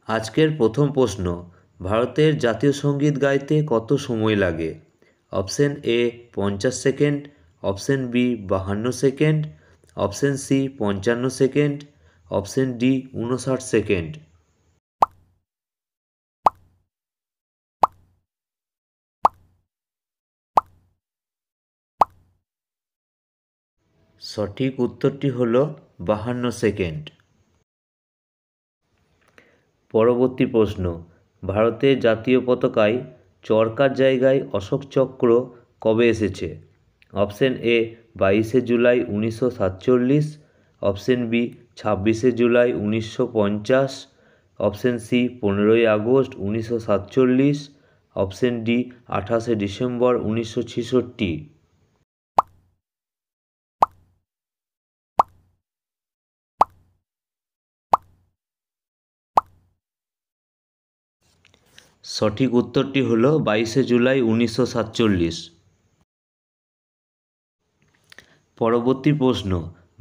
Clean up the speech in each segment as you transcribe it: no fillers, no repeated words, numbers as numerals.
আজকের প্রথম প্রশ্ন, ভারতের জাতীয় সঙ্গীত গাইতে কত সময় লাগে? Option A 50 second, option B 52 second, option C 55 second, option D 59 second. সঠিক উত্তরটি হল 52 সেকেন্ড। পরবর্তী প্রশ্ন, ভারতের জাতীয় পতাকায় চরকার জায়গায় অশোক চক্র কবে এসেছে? অপশন এ 22শে জুলাই 1947, অপশন বি 26শে জুলাই 1950, অপশন সি 15ই আগস্ট 1947, অপশন ডি 28শে ডিসেম্বর 1966। সঠিক উত্তরটি হল 22শে জুলাই 1947। পরবর্তী প্রশ্ন,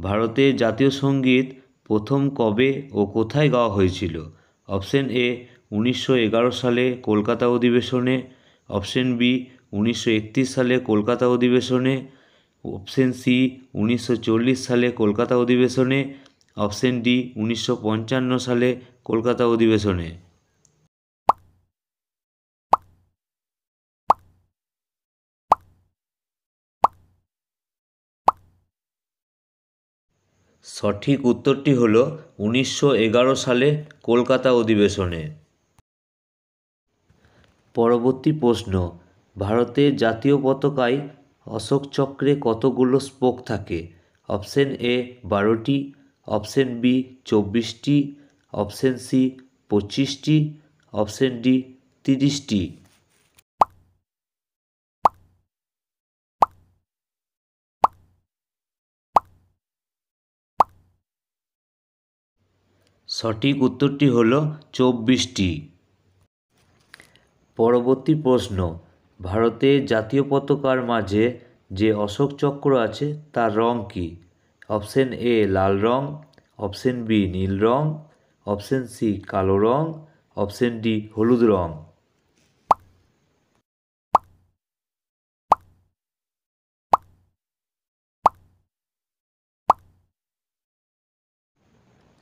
ভারতের জাতীয় সঙ্গীত প্রথম কবে ও কোথায় গাওয়া হয়েছিল? অপশন এ 1911 সালে কলকাতা অধিবেশনে, অপশন বি 1931 সালে কলকাতা অধিবেশনে, অপশন সি 1940 সালে কলকাতা অধিবেশনে, অপশন ডি 1955 সালে কলকাতা অধিবেশনে। সঠিক উত্তরটি হল 1911 সালে কলকাতা অধিবেশনে। পরবর্তী প্রশ্ন, ভারতের জাতীয় পতাকায় অশোক চক্রে কতগুলো স্পোক থাকে? অপশন এ 12টি, অপশন বি 24টি, অপশন সি 25টি, অপশন ডি 30টি। সঠিক উত্তরটি হল 24টি। পরবর্তী প্রশ্ন, ভারতের জাতীয় পতাকার মাঝে যে অশোক চক্র আছে তার রং কী? অপশন এ লাল রং, অপশন বি নীল রং, অপশন সি কালো রং, অপশন ডি হলুদ রং।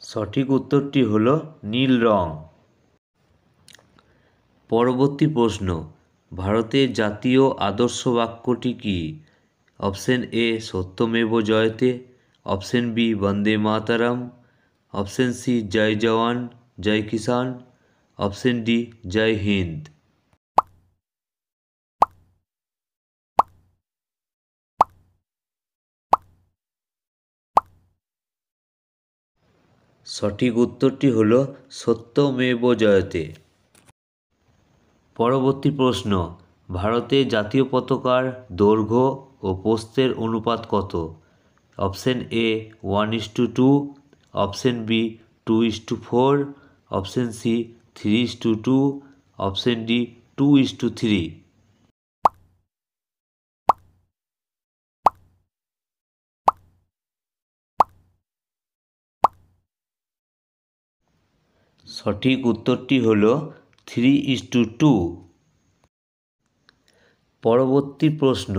সঠিক উত্তরটি হল নীল রং। পরবর্তী প্রশ্ন, ভারতের জাতীয় আদর্শ বাক্যটি কী? Option A Satyameva Jayate, option B Vande Mataram, option C Jai Jawan Jai Kisan, option D Jai Hind. সঠিক উত্তরটি হল সত্যমেব জয়তে। পরবর্তী প্রশ্ন, ভারতের জাতীয় পতাকার দৈর্ঘ্য ও প্রস্থের অনুপাত কত? Option A 1:2, option B 2:4, option C 3:2, option D 2:3। সঠিক উত্তরটি হল 3:2। পরবর্তী প্রশ্ন,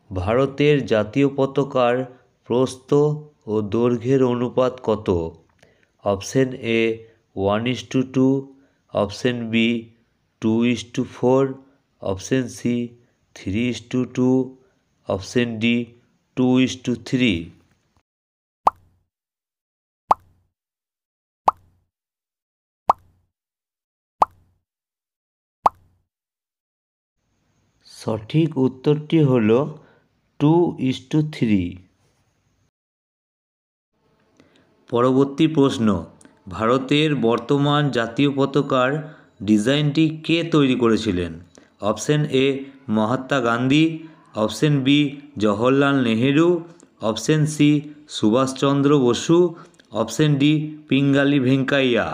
ভারতের জাতীয় পতাকার প্রস্থ ও দৈর্ঘ্যের অনুপাত কত? Option A 1:2, option B 2:4, option C 3:2, option D 2:3। সঠিক উত্তরটি হল 2:3। পরবর্তী প্রশ্ন, ভারতের বর্তমান জাতীয় পতাকার ডিজাইনটি কে তৈরি করেছিলেন? Option A Mahatma Gandhi, option B Jawaharlal Nehru, option C Subhash Chandra Bose, option D Pingali Venkayya.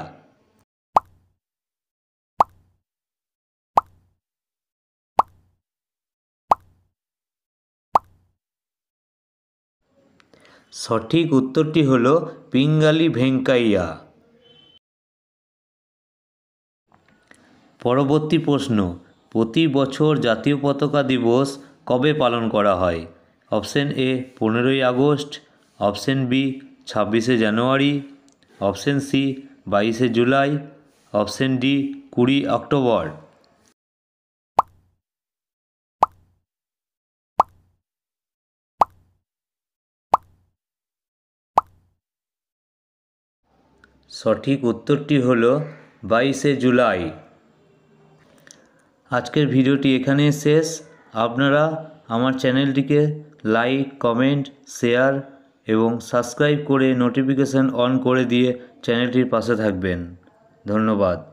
সঠিক উত্তরটি হল পিঙ্গালি ভেঙ্কাইয়া। পরবর্তী প্রশ্ন, প্রতি বছর জাতীয় পতাকা দিবস কবে পালন করা হয়? অপশন এ 15ই আগস্ট, অপশন বি 26শে জানুয়ারি, অপশন সি 22শে জুলাই, অপশন ডি 20 অক্টোবর। সঠিক উত্তরটি হলো 22শে জুলাই। আজকের ভিডিওটি এখানেই শেষ। আপনারা আমার চ্যানেলটিকে লাইক, কমেন্ট, শেয়ার এবং সাবস্ক্রাইব করে নোটিফিকেশান অন করে দিয়ে চ্যানেলটির পাশে থাকবেন। ধন্যবাদ।